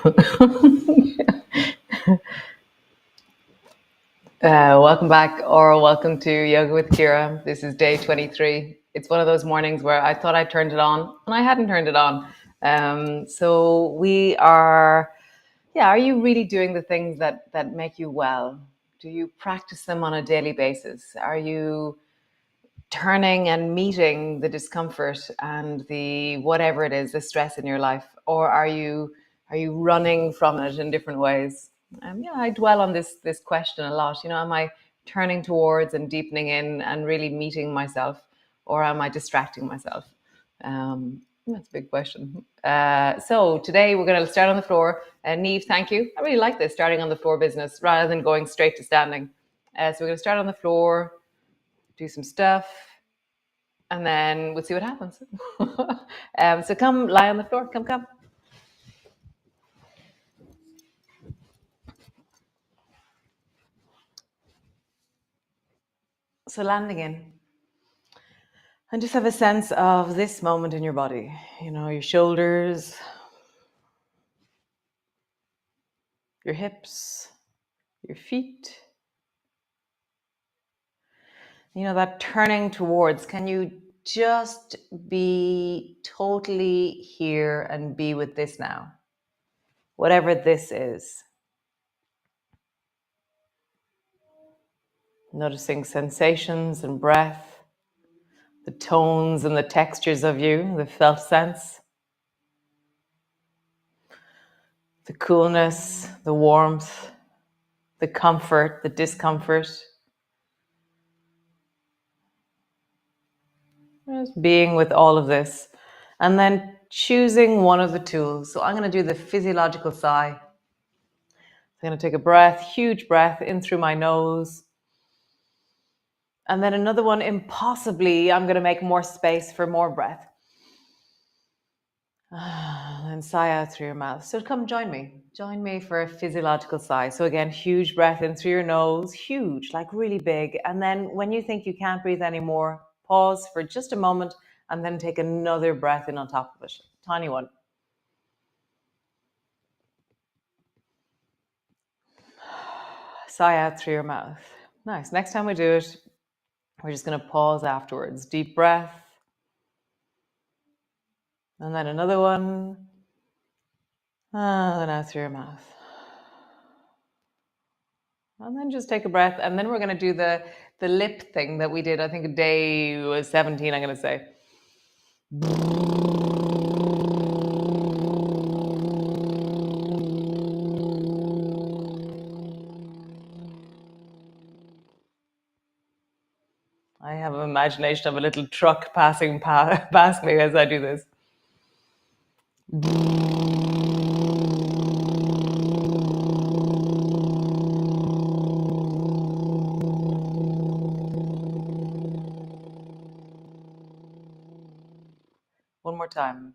Welcome back, or welcome to Yoga with Ciara. This is day 23. It's one of those mornings where I thought I turned it on and I hadn't turned it on. So we are, yeah, are you really doing the things that make you well? Do you practice them on a daily basis? Are you turning and meeting the discomfort and the whatever it is, the stress in your life, or are you running from it in different ways? Yeah, I dwell on this question a lot. Am I turning towards and deepening in and really meeting myself, or am I distracting myself? That's a big question. So today we're going to start on the floor. Neve, thank you. I really like this starting on the floor business rather than going straight to standing. So we're going to start on the floor, do some stuff, and then we'll see what happens. So come lie on the floor. Come. So landing in. And just have a sense of this moment in your body. Your shoulders, your hips, your feet. That turning towards. Can you just be totally here and be with this now? Whatever this is. Noticing sensations and breath, the tones and the textures of you, the felt sense, the coolness, the warmth, the comfort, the discomfort. Just being with all of this. And then choosing one of the tools. So I'm going to do the physiological sigh. I'm going to take a breath, huge breath in through my nose. And then another one, impossibly, I'm going to make more space for more breath. And sigh out through your mouth. So come join me. Join me for a physiological sigh. So again, huge breath in through your nose, huge, like really big. And then when you think you can't breathe anymore, pause for just a moment and then take another breath in on top of it. Tiny one. Sigh out through your mouth. Nice. Next time we do it, we're just going to pause afterwards. Deep breath. And then another one. And then out through your mouth. And then just take a breath. And then we're going to do the lip thing that we did. I think day was 17, I'm going to say. I have an imagination of a little truck passing past me as I do this. One more time.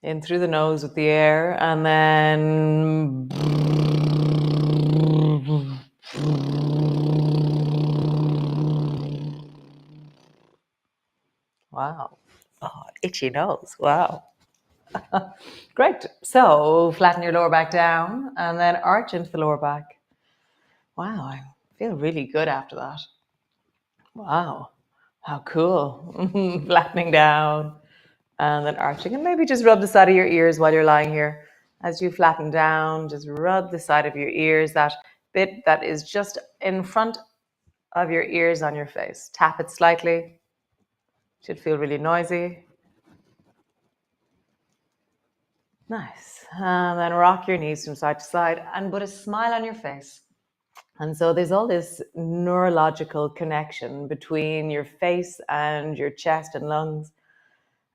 In through the nose with the air, and then wow. Oh, itchy nose. Wow. Great. So flatten your lower back down and then arch into the lower back. Wow, I feel really good after that. Wow. How cool. Flattening down and then arching. And maybe just rub the side of your ears while you're lying here. As you flatten down, just rub the side of your ears, that bit that is just in front of your ears on your face. Tap it slightly. Should feel really noisy. Nice. And then rock your knees from side to side and put a smile on your face. And so there's all this neurological connection between your face and your chest and lungs.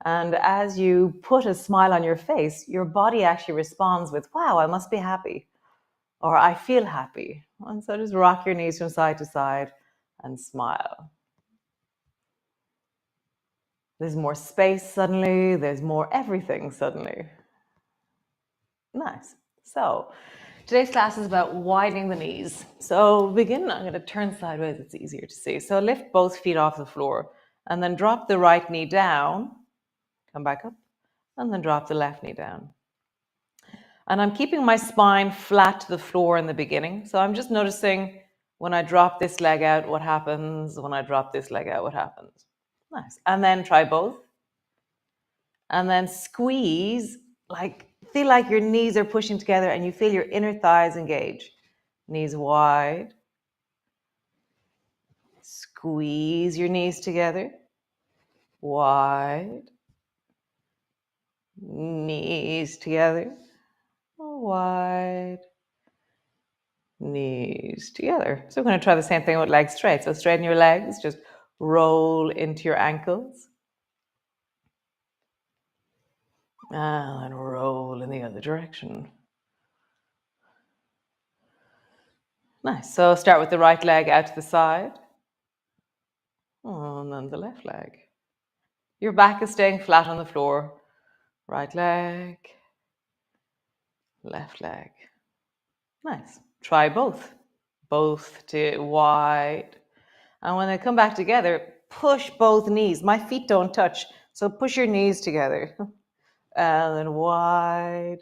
And as you put a smile on your face, your body actually responds with, wow, I must be happy, or I feel happy. And so just rock your knees from side to side and smile. There's more space suddenly, there's more everything suddenly. Nice. So today's class is about widening the knees. So begin, I'm going to turn sideways, it's easier to see. So lift both feet off the floor and then drop the right knee down, come back up, and then drop the left knee down. And I'm keeping my spine flat to the floor in the beginning. So I'm just noticing when I drop this leg out, what happens. When I drop this leg out, what happens. Nice. And then try both. And then squeeze, like feel like your knees are pushing together and you feel your inner thighs engage. Knees wide. Squeeze your knees together. Wide. Knees together. Wide. Knees together. So we're going to try the same thing with legs straight. So straighten your legs, just roll into your ankles. And then roll in the other direction. Nice. So start with the right leg out to the side. And then the left leg. Your back is staying flat on the floor. Right leg. Left leg. Nice. Try both. Both to wide. And when they come back together, push both knees. My feet don't touch, so push your knees together. And then wide.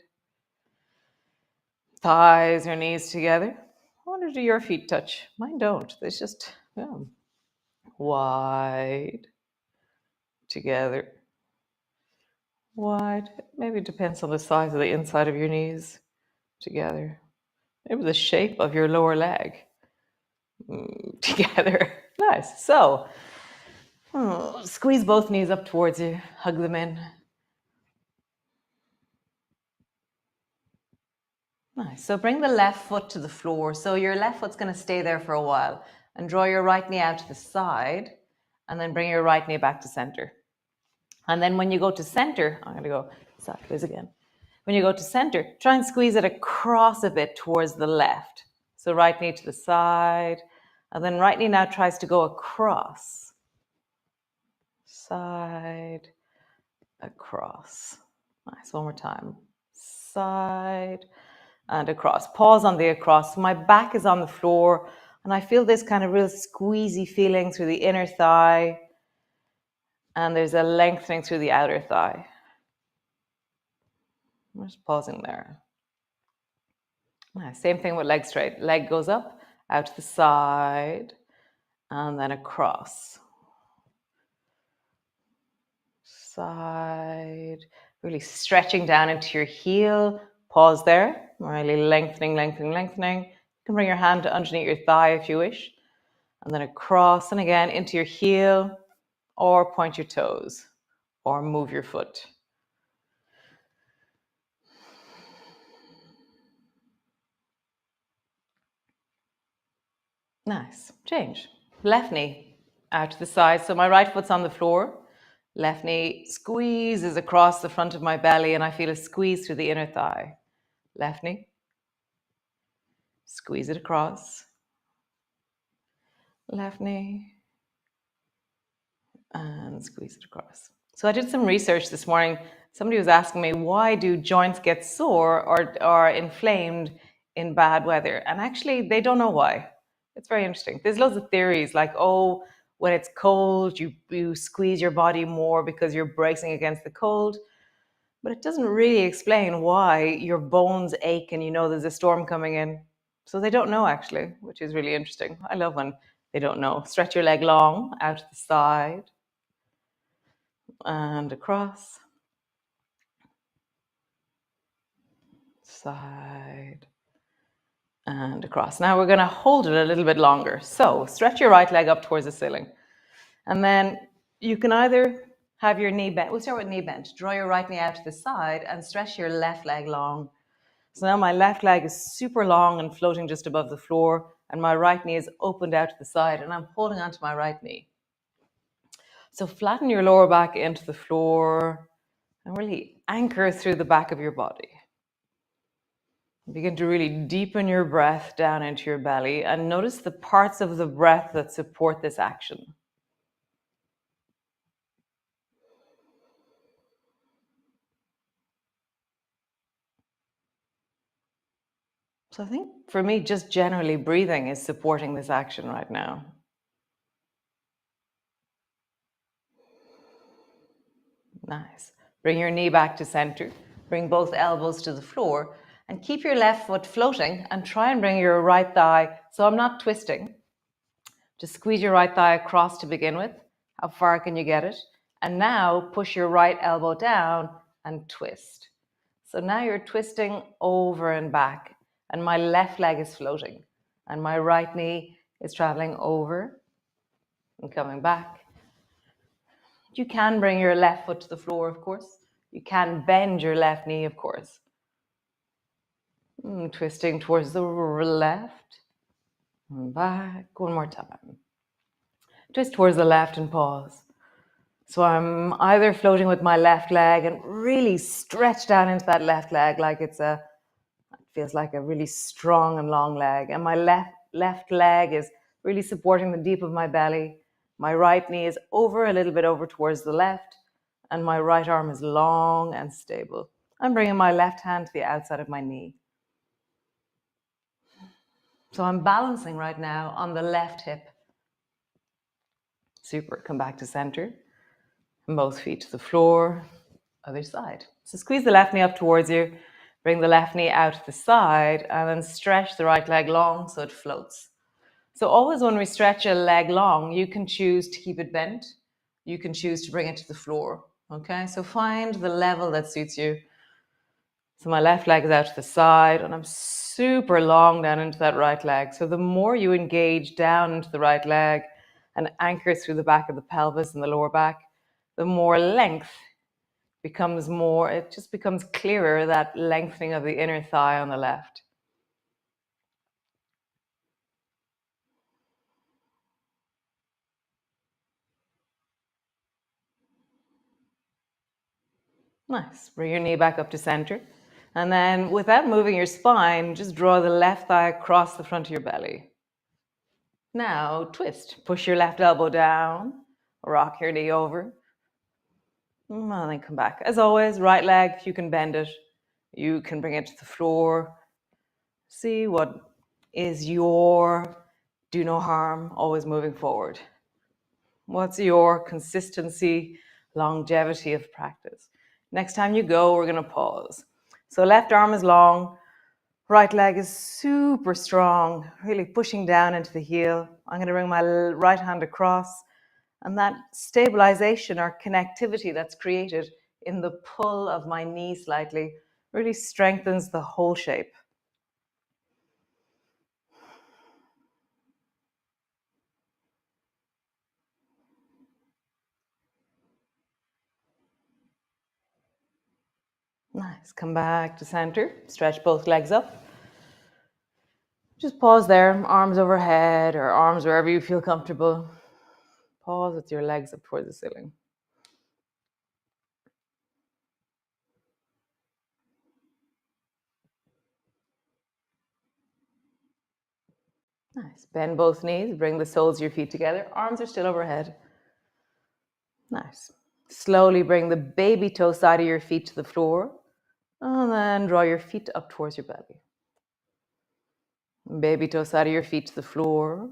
Thighs or knees together. I wonder, do your feet touch? Mine don't. They just, yeah. Wide. Together. Wide. Maybe it depends on the size of the inside of your knees. Together. Maybe the shape of your lower leg. Together. Nice. So, squeeze both knees up towards you. Hug them in. Nice. So bring the left foot to the floor. So your left foot's going to stay there for a while. And draw your right knee out to the side. And then bring your right knee back to center. And then when you go to center, I'm going to go sideways again. When you go to center, try and squeeze it across a bit towards the left. So right knee to the side. And then right knee now tries to go across. Side, across. Nice. One more time. Side and across. Pause on the across. So my back is on the floor and I feel this kind of real squeezy feeling through the inner thigh. And there's a lengthening through the outer thigh. I'm just pausing there. Nice. Same thing with leg straight. Leg goes up, out to the side, and then across. Side. Really stretching down into your heel. Pause there. Really lengthening, lengthening, lengthening. You can bring your hand underneath your thigh if you wish. And then across and again into your heel, or point your toes, or move your foot. Nice. Change. Left knee out to the side. So my right foot's on the floor. Left knee squeezes across the front of my belly and I feel a squeeze through the inner thigh. Left knee. Squeeze it across. Left knee. And squeeze it across. So I did some research this morning. Somebody was asking me, why do joints get sore or are inflamed in bad weather? And actually, they don't know why. It's very interesting. There's loads of theories like, oh, when it's cold, you squeeze your body more because you're bracing against the cold. But it doesn't really explain why your bones ache and you know there's a storm coming in. So they don't know actually, which is really interesting. I love when they don't know. Stretch your leg long out to the side and across. Side and across. Now we're going to hold it a little bit longer. So stretch your right leg up towards the ceiling. And then you can either have your knee bent. We'll start with knee bent. Draw your right knee out to the side and stretch your left leg long. So now my left leg is super long and floating just above the floor, and my right knee is opened out to the side, and I'm holding onto my right knee. So flatten your lower back into the floor and really anchor through the back of your body. Begin to really deepen your breath down into your belly and notice the parts of the breath that support this action. So I think for me, just generally breathing is supporting this action right now. Nice. Bring your knee back to center. Bring both elbows to the floor And keep your left foot floating and try and bring your right thigh. So I'm not twisting. Just squeeze your right thigh across to begin with. How far can you get it? And now push your right elbow down and twist. So now you're twisting over and back, and my left leg is floating, and my right knee is traveling over and coming back. You can bring your left foot to the floor, of course. You can bend your left knee, of course. Twisting towards the left and back. One more time. Twist towards the left and pause. So I'm either floating with my left leg and really stretch down into that left leg like it feels like a really strong and long leg. And my left leg is really supporting the deep of my belly. My right knee is over a little bit over towards the left, and my right arm is long and stable. I'm bringing my left hand to the outside of my knee. So I'm balancing right now on the left hip. Super. Come back to center. And both feet to the floor. Other side. So squeeze the left knee up towards you. Bring the left knee out to the side and then stretch the right leg long so it floats. So always when we stretch a leg long, you can choose to keep it bent. You can choose to bring it to the floor. Okay, so find the level that suits you. So my left leg is out to the side and I'm super long down into that right leg. So the more you engage down into the right leg and anchor through the back of the pelvis and the lower back, the more length becomes more, it just becomes clearer, that lengthening of the inner thigh on the left. Nice. Bring your knee back up to center. And then without moving your spine, just draw the left thigh across the front of your belly. Now twist. Push your left elbow down. Rock your knee over. And then come back. As always, right leg, you can bend it. You can bring it to the floor. See what is your do no harm, always moving forward. What's your consistency, longevity of practice? Next time you go, we're going to pause. So left arm is long, right leg is super strong, really pushing down into the heel. I'm going to bring my right hand across, and that stabilization or connectivity that's created in the pull of my knee slightly really strengthens the whole shape. Nice. Come back to center. Stretch both legs up. Just pause there, arms overhead or arms wherever you feel comfortable. Pause with your legs up toward the ceiling. Nice. Bend both knees. Bring the soles of your feet together. Arms are still overhead. Nice. Slowly bring the baby toe side of your feet to the floor. And then draw your feet up towards your belly. Baby toe side of your feet to the floor.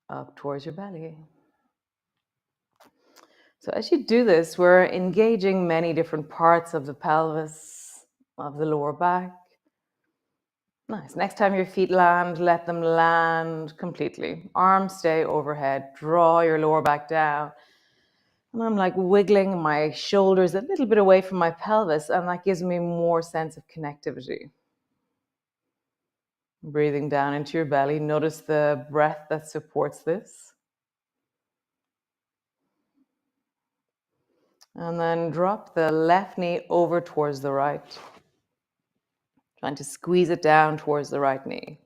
Up towards your belly. So as you do this, we're engaging many different parts of the pelvis, of the lower back. Nice. Next time your feet land, let them land completely. Arms stay overhead. Draw your lower back down. And I'm like wiggling my shoulders a little bit away from my pelvis, and that gives me more sense of connectivity. Breathing down into your belly. Notice the breath that supports this. And then drop the left knee over towards the right. Trying to squeeze it down towards the right knee.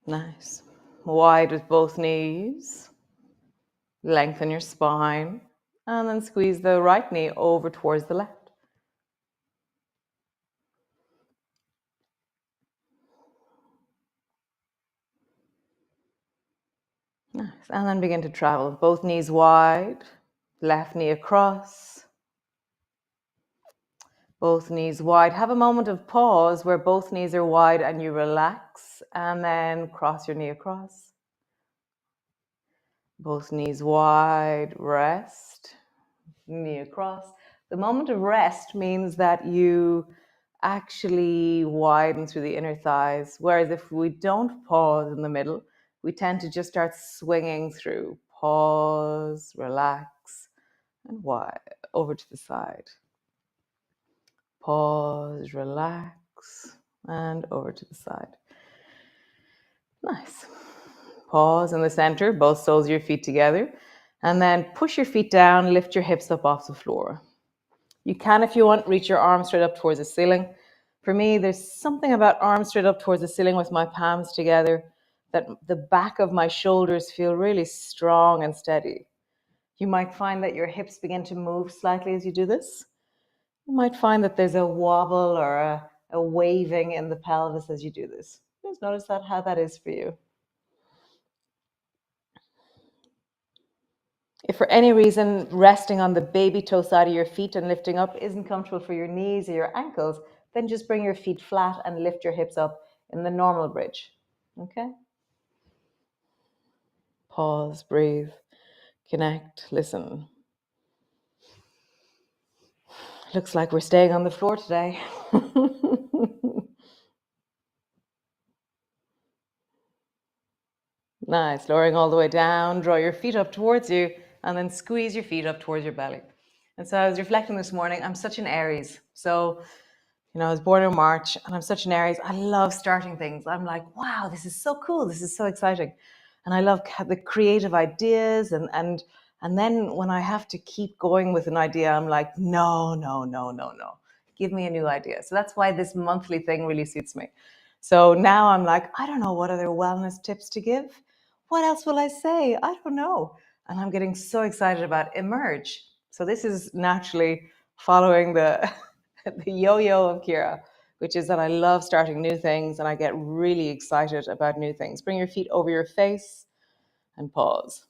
Nice. Wide with both knees. Lengthen your spine. And then squeeze the right knee over towards the left. Nice. And then begin to travel. Both knees wide. Left knee across. Both knees wide. Have a moment of pause where both knees are wide and you relax, and then cross your knee across. Both knees wide, rest, knee across. The moment of rest means that you actually widen through the inner thighs, whereas if we don't pause in the middle, we tend to just start swinging through. Pause, relax, and wide over to the side. Pause, relax, and over to the side. Nice. Pause in the center, both soles of your feet together, and then push your feet down, lift your hips up off the floor. You can, if you want, reach your arms straight up towards the ceiling. For me, there's something about arms straight up towards the ceiling with my palms together that the back of my shoulders feel really strong and steady. You might find that your hips begin to move slightly as you do this. You might find that there's a wobble or a waving in the pelvis as you do this. Just notice that, how that is for you. If for any reason resting on the baby toe side of your feet and lifting up isn't comfortable for your knees or your ankles, then just bring your feet flat and lift your hips up in the normal bridge. Okay? Pause, breathe, connect, listen. Looks like we're staying on the floor today. Nice. Lowering all the way down, draw your feet up towards you, and then squeeze your feet up towards your belly. And so I was reflecting this morning, I'm such an Aries. So, I was born in March and I'm such an Aries. I love starting things. I'm like, wow, this is so cool. This is so exciting. And I love the creative ideas. And then when I have to keep going with an idea, I'm like, no, no, no, no, no. Give me a new idea. So that's why this monthly thing really suits me. So now I'm like, I don't know what other wellness tips to give. What else will I say? I don't know. And I'm getting so excited about Emerge. So this is naturally following the the yo-yo of Ciara, which is that I love starting new things and I get really excited about new things. Bring your feet over your face and pause.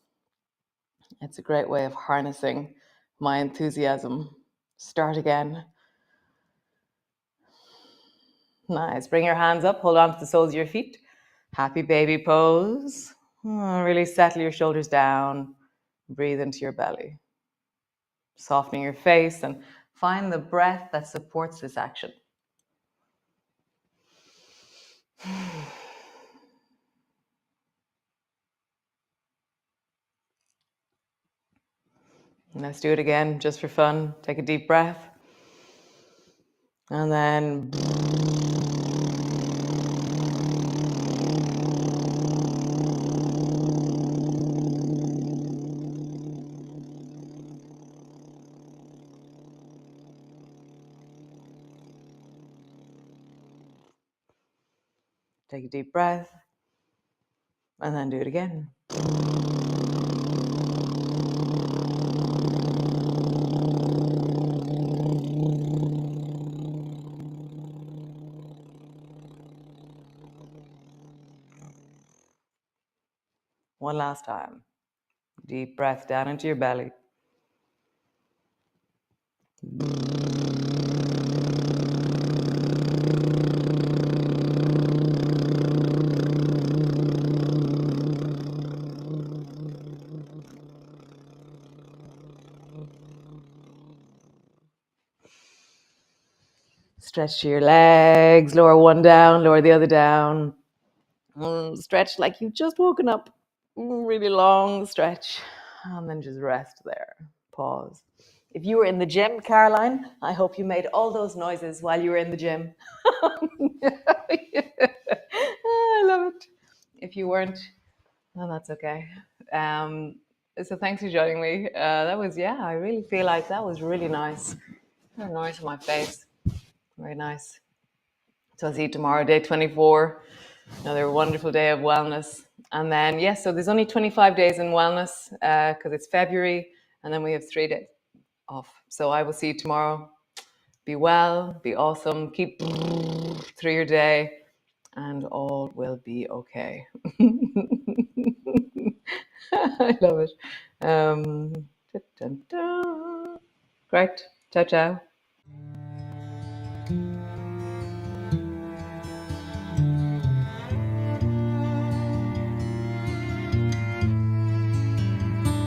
It's a great way of harnessing my enthusiasm. Start again. Nice. Bring your hands up, hold on to the soles of your feet. Happy baby pose. Really settle your shoulders down. Breathe into your belly. Softening your face and find the breath that supports this action. Let's do it again just for fun. Take a deep breath. And then take a deep breath. And then do it again. One last time. Deep breath down into your belly. Stretch your legs, lower one down, lower the other down. Stretch like you've just woken up. Really long stretch. And then just rest there. Pause. If you were in the gym, Caroline, I hope you made all those noises while you were in the gym. I love it. If you weren't, well, that's okay. So thanks for joining me. I really feel like that was really nice. A noise on my face. Very nice. So I'll see you tomorrow, day 24. Another wonderful day of wellness. And then, yes, so there's only 25 days in wellness because it's February. And then we have 3 days off. So I will see you tomorrow. Be well, be awesome, keep through your day, and all will be okay. I love it. Great. Ciao, ciao.